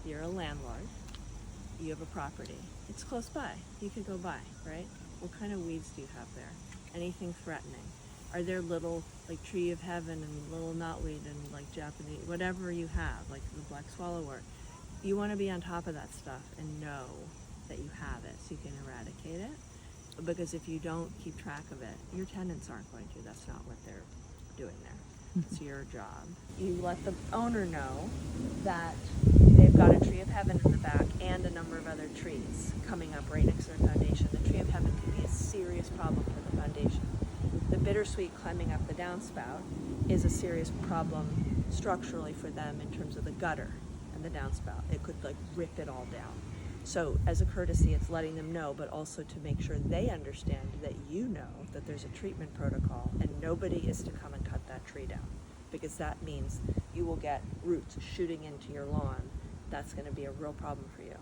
you're a landlord, you have a property, it's close by, you could go by, right? What kind of weeds do you have there? Anything threatening? Are there little, like tree of heaven and little knotweed and like Japanese, whatever you have, like the black swallowwort? You want to be on top of that stuff and know that you have it so you can eradicate it. Because if you don't keep track of it, your tenants aren't going to. That's not what they're doing there. It's your job. You let the owner know that they've got a tree of heaven in the back and a number of other trees coming up right next to their foundation. The tree of heaven can be a serious problem for the foundation. The bittersweet climbing up the downspout is a serious problem structurally for them in terms of the gutter and the downspout. It could like rip it all down. So as a courtesy, it's letting them know, but also to make sure they understand that you know that there's a treatment protocol and nobody is to come and cut that tree down, because that means you will get roots shooting into your lawn. That's going to be a real problem for you.